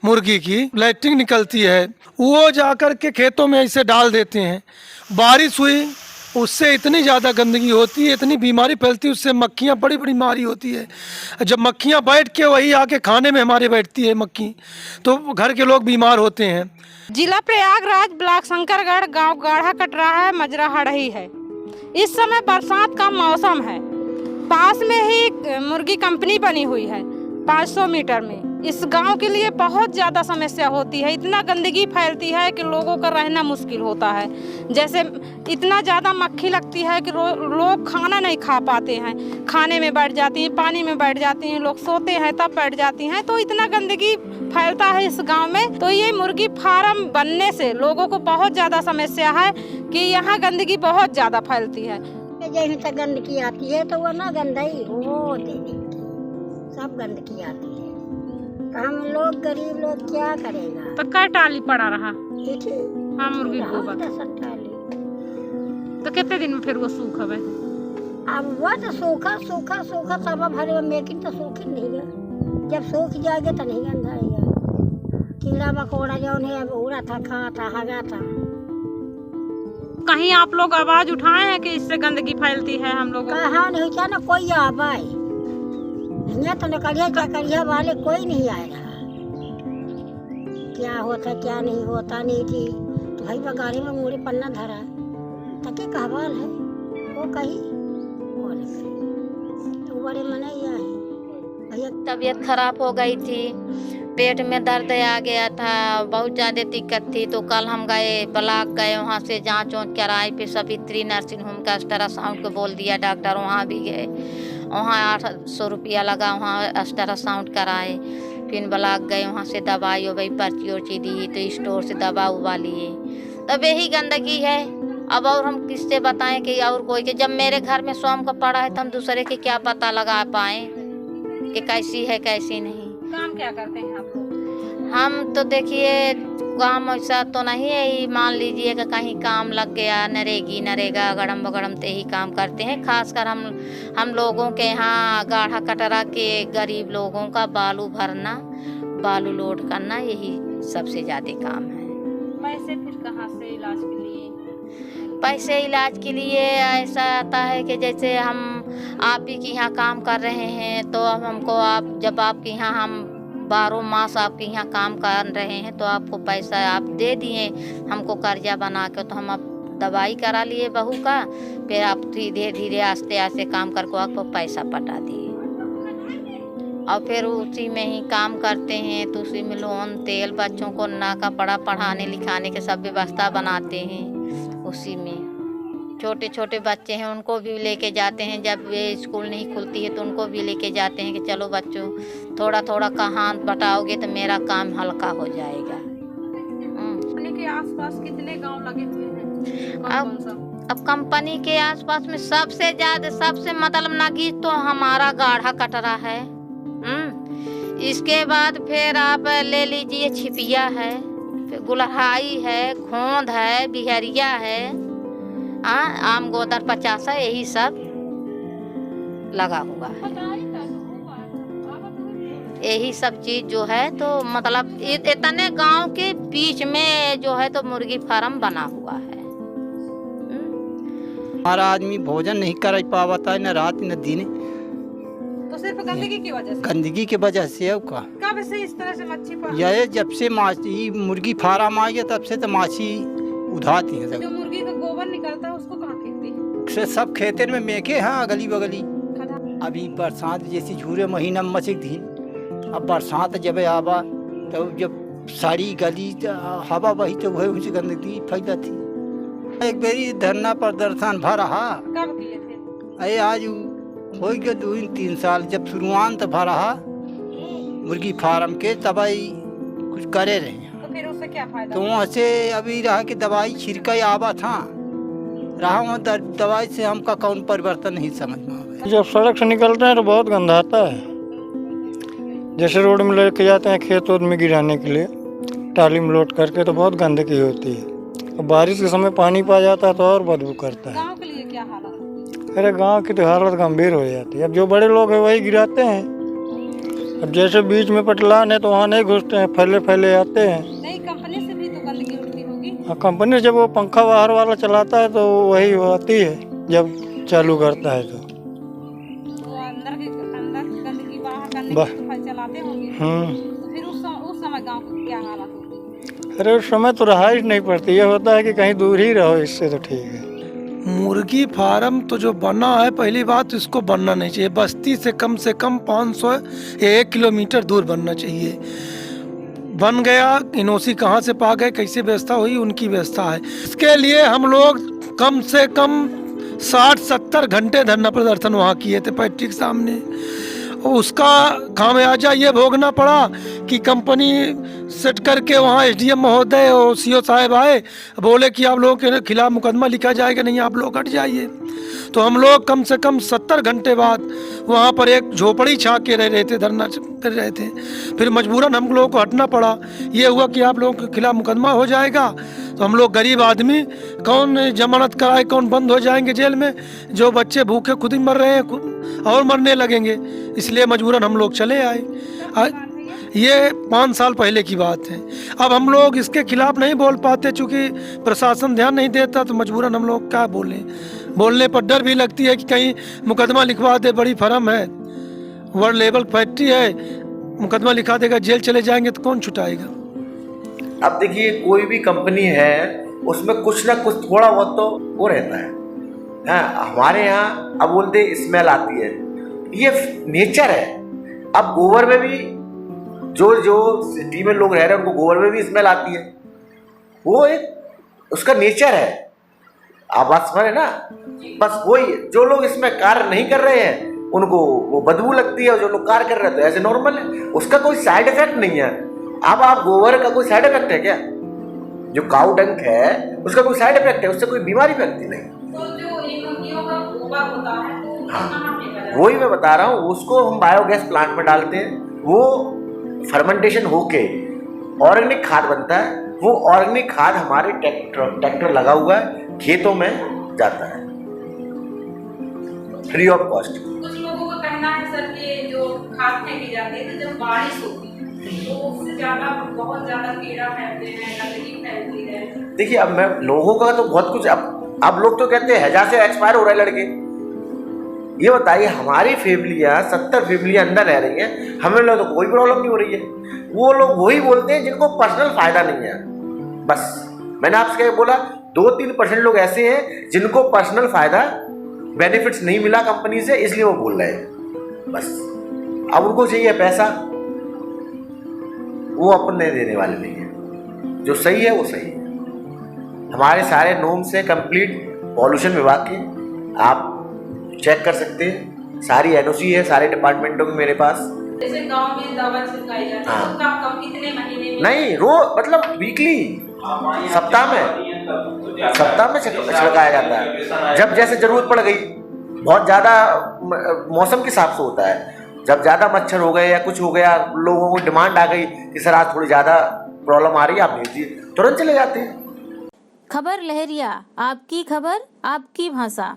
मुर्गी की लैट्रिन निकलती है, वो जाकर के खेतों में ऐसे डाल देते हैं। बारिश हुई, उससे इतनी ज़्यादा गंदगी होती है, इतनी बीमारी फैलती है, उससे मक्खियाँ बड़ी बड़ी बीमारी होती है। जब मक्खियाँ बैठ के वही आके खाने में हमारे बैठती है मक्खी, तो घर के लोग बीमार होते हैं। जिला प्रयागराज, ब्लॉक शंकरगढ़, गांव गाढ़ा कटरा है, मजरा हड़ही है। इस समय बरसात का मौसम है। पास में ही मुर्गी कंपनी बनी हुई है 500 मीटर में। इस गांव के लिए बहुत ज़्यादा समस्या होती है। इतना गंदगी फैलती है कि लोगों का रहना मुश्किल होता है। जैसे इतना ज़्यादा मक्खी लगती है कि लोग खाना नहीं खा पाते हैं, खाने में बैठ जाती हैं, पानी में बैठ जाती हैं, लोग सोते हैं तब बैठ जाती हैं। तो इतना गंदगी फैलता है इस गांव में। तो ये मुर्गी फार्म बनने से लोगों को बहुत ज़्यादा समस्या है कि यहाँ गंदगी बहुत ज़्यादा फैलती है। जहीं से गंदगी आती है तो वो ना गंदगी हो देने की, सब गंदगी आती है तो हम लोग गरीब लोग क्या करेगा। तो क्या टाली पड़ा रहा? हाँ, मुर्गी गोबर तो कितने दिन में फिर वो सूख है? अब वो तो सूखा सूखा सूखा सब भरे मेकिन तो सूखी नहीं गया। जब सूख जाएगा तो नहीं गंदा आएगा। कीड़ा मकोड़ा जो है उड़ा था, खा था, हगा था। कहीं आप लोग आवाज उठाए हैं कि इससे गंदगी फैलती है? हम लोग कहा नहीं क्या ना कोई आवाज यहाँ तो निकलिया चकरिया वाले कोई नहीं आए रहा। क्या होता क्या नहीं होता नहीं थी तो भाई गाड़ी में मुड़े पन्ना धरा तके कहवाल है वो कही तो बड़े मना है भैया। तबीयत खराब हो गई थी, पेट में दर्द आ गया था, बहुत ज़्यादा दिक्कत थी। तो कल हम गए ब्लॉक गए, वहाँ से जांच वाँच कराई। फिर सवित्री नर्सिंग होम का अल्ट्रासाउंड को बोल दिया डॉक्टर, वहाँ भी गए। वहाँ 800 रुपया लगा, वहाँ अल्ट्रासाउंड कराए। फिर ब्लॉक गए, वहाँ से दवाई वही पर्ची उर्ची दी तो स्टोर से दवा उवा लिए। तब यही गंदगी है। अब और हम किससे बताएं कि और कोई के जब मेरे घर में स्वाम का पड़ा है तो हम दूसरे के क्या पता लगा पाएँ कि कैसी है कैसी नहीं। काम क्या करते हैं आप लोग? हम तो देखिए काम ऐसा तो नहीं है ही, मान लीजिए कि कहीं काम लग गया, नरेगा गड़म बगड़म ते ही काम करते हैं। खासकर हम लोगों के यहाँ गाढ़ा कटरा के गरीब लोगों का बालू भरना, बालू लोड करना, यही सबसे ज़्यादा काम है। पैसे फिर कहाँ से इलाज के लिए? पैसे इलाज के लिए ऐसा आता है कि जैसे हम आप ही के यहाँ काम कर रहे हैं तो हमको आप जब आपके यहाँ हम 12 मास आपके यहाँ काम कर रहे हैं तो आपको पैसा आप दे दिए हमको कर्जा बना के, तो हम अब दवाई करा लिए बहू का। फिर आप धीरे धीरे आस्ते आस्ते काम करके आपको पैसा पटा दिए और फिर उसी में ही काम करते हैं। तो उसी में लोन तेल बच्चों को ना कपड़ा पढ़ाने लिखाने के सब व्यवस्था बनाते हैं। उसी में छोटे छोटे बच्चे हैं उनको भी लेके जाते हैं, जब वे स्कूल नहीं खुलती है तो उनको भी लेके जाते हैं कि चलो बच्चों थोड़ा थोड़ा कहाँ बटाओगे तो मेरा काम हल्का हो जाएगा। कंपनी के आसपास कितने गांव लगे हुए हैं? अब कंपनी के आसपास में सबसे ज्यादा सबसे मतलब नगीच तो हमारा गाढ़ा कटरा है। इसके बाद फिर आप ले लीजिए छिपिया है, फिर गुलहाई है, खोंद है, बिहरिया है, आम गोदर 50 है, यही सब लगा हुआ है। यही सब चीज जो है तो मतलब इतने गांव के बीच में जो है तो मुर्गी फार्म बना हुआ है। हमारा आदमी भोजन नहीं कर पाता है, न रात न दिन। तो सिर्फ गंदगी की वजह से? गंदगी की वजह से। कब से इस तरह से मच्छी पालन? यह जब से माछी मुर्गी फार्म आई है तब से तो माछी उधाती है। जो मुर्गी का गोबर निकलता है उसको कहाँ फेंकती है? सब खेतन में मेके हैं अगली बगली। अभी बरसात जैसी झूरे महीना में मचक थी, अब बरसात जब आवा तो जब सारी गली हवा बही तो वही उनसे गंदगी फैला थी। एक बारी धरना प्रदर्शन भरा। कब किए थे? अरे आज हो गया 2-3 साल। जब शुरुआत भरा मुर्गी फार्म के तबाई कुछ करे रहे। तो फिर उससे क्या फायदा? तो वहाँ से अभी रहा कि दवाई छिड़का आवा था रहा, वहाँ दवाई से हमका कौन परिवर्तन नहीं समझ में आवे। जब सड़क से निकलते हैं तो बहुत गंदा आता है। जैसे रोड में लेके जाते हैं खेत में गिराने के लिए, टाली में लोड करके, तो बहुत गंदगी होती है। और बारिश के समय पानी पा जाता है तो और बदबू करता है। गांव के लिए क्या हालत है? अरे गांव की तो हालत गंभीर हो जाती है। अब जो बड़े लोग हैं वही गिराते हैं, अब जैसे बीच में पटलान है तो वहाँ नहीं घुसते हैं, फैले फैले आते हैं। नई कंपनी से भी तो गंदगी उठती होगी। हाँ, कंपनी जब वो पंखा बाहर वाला चलाता है तो वही आती है जब चालू करता है तो। वो अंदर गंदगी बाहर करने वाह। के लिए तो चलाते होंगे। तो फिर उस समय गांव की क्या हालत होती? अरे उस समय तो रहाइश नहीं पड़ती, ये होता है कि कहीं दूर ही रहो, इससे तो ठीक है। मुर्गी फार्म तो जो बना है, पहली बात इसको बनना नहीं चाहिए। बस्ती से कम 500 या 1 किलोमीटर दूर बनना चाहिए। बन गया, इनोसी कहाँ से पा गए, कैसे व्यवस्था हुई, उनकी व्यवस्था है। इसके लिए हम लोग कम से कम 60-70 घंटे धरना प्रदर्शन वहाँ किए थे फैक्ट्री के सामने। उसका खामियाजा ये भोगना पड़ा कि कंपनी सेट करके वहाँ एसडीएम महोदय और सीओ साहब आए, बोले कि आप लोगों के खिलाफ मुकदमा लिखा जाएगा, नहीं आप लोग हट जाइए। तो हम लोग कम से कम 70 घंटे बाद वहाँ पर एक झोपड़ी छा के रह रहे थे, धरना कर रहे थे। फिर मजबूरन हम लोगों को हटना पड़ा। ये हुआ कि आप लोगों के खिलाफ मुकदमा हो जाएगा। तो हम लोग गरीब आदमी, कौन जमानत कराए, कौन बंद हो जाएंगे जेल में, जो बच्चे भूखे खुद ही मर रहे हैं और मरने लगेंगे। इसलिए मजबूरन हम लोग चले आए। ये 5 साल पहले की बात है। अब हम लोग इसके खिलाफ नहीं बोल पाते, चूँकि प्रशासन ध्यान नहीं देता, तो मजबूरन हम लोग क्या बोलें। बोलने पर डर भी लगती है कि कहीं मुकदमा लिखवा दे, बड़ी फर्म है, वर्ल्ड लेवल फैक्ट्री है, मुकदमा लिखा देगा, जेल चले जाएंगे तो कौन छुटाएगा। अब देखिए, कोई भी कंपनी है उसमें कुछ ना कुछ थोड़ा बहुत तो वो रहता है। हाँ, हमारे यहाँ अब बोलते स्मेल आती है, ये नेचर है। अब गोबर में भी जो सिटी में लोग रह रहे हैं उनको गोबर में भी स्मेल आती है, वो एक उसका नेचर है। आप बात समझ ना। बस वही, जो लोग इसमें कार्य नहीं कर रहे हैं उनको वो बदबू लगती है, और जो लोग कार्य कर रहे हैं तो ऐसे नॉर्मल है, उसका कोई साइड इफेक्ट नहीं है। अब आप गोबर का कोई साइड इफेक्ट है क्या? जो काऊ डंक है उसका कोई साइड इफेक्ट है? उससे कोई बीमारी फैलती नहीं। तो जो इन मुर्गियों का गोबर होता है तो कहाँ फेंका जाता है? वही मैं बता रहा हूँ, उसको हम बायोगैस प्लांट में डालते हैं, वो फर्मेंटेशन होके ऑर्गेनिक खाद बनता है। वो ऑर्गेनिक खाद हमारे ट्रैक्टर लगा हुआ है, खेतों में जाता है फ्री ऑफ कॉस्ट। कुछ लोगों का कहना है सर कि जो खाद फेंकी जाती है तो जब बारिश होती है तो उससे ज्यादा बहुत ज्यादा कीड़ा फैलते हैं, गंदगी फैलती है। देखिए, अब मैं लोगों का तो बहुत कुछ, अब लोग तो कहते हैं हैजा से एक्सपायर हो रहे लड़के। ये बताइए, हमारी फैमिलियाँ 70 फैमिलियाँ अंदर रह रही हैं, हमें लोग तो कोई प्रॉब्लम नहीं हो रही है। वो लोग वही बोलते हैं जिनको पर्सनल फायदा नहीं है। बस मैंने आपसे बोला 2-3% लोग ऐसे हैं जिनको पर्सनल फायदा, बेनिफिट्स नहीं मिला कंपनी से, इसलिए वो बोल रहे हैं। बस अब उनको चाहिए पैसा, वो अपने देने वाले नहीं है। जो सही है वो सही है। हमारे सारे नोम से कंप्लीट पॉल्यूशन विभाग के आप चेक कर सकते हैं, सारी एनओसी है सारे डिपार्टमेंटों की मेरे पास। जैसे गांव में दवा छिड़काई जाती है तो कम कितने महीने में? नहीं, रोज मतलब वीकली, सप्ताह में छिड़काया जाता है। जब जैसे जरूरत पड़ गई, बहुत ज़्यादा मौसम के हिसाब से होता है। जब ज़्यादा मच्छर हो गए या कुछ हो गया, लोगों को डिमांड आ गई कि सर आज थोड़ी ज़्यादा प्रॉब्लम आ रही है, आप भेजिए, तुरंत चले जाते हैं। खबर लहरिया, आपकी खबर आपकी भाषा।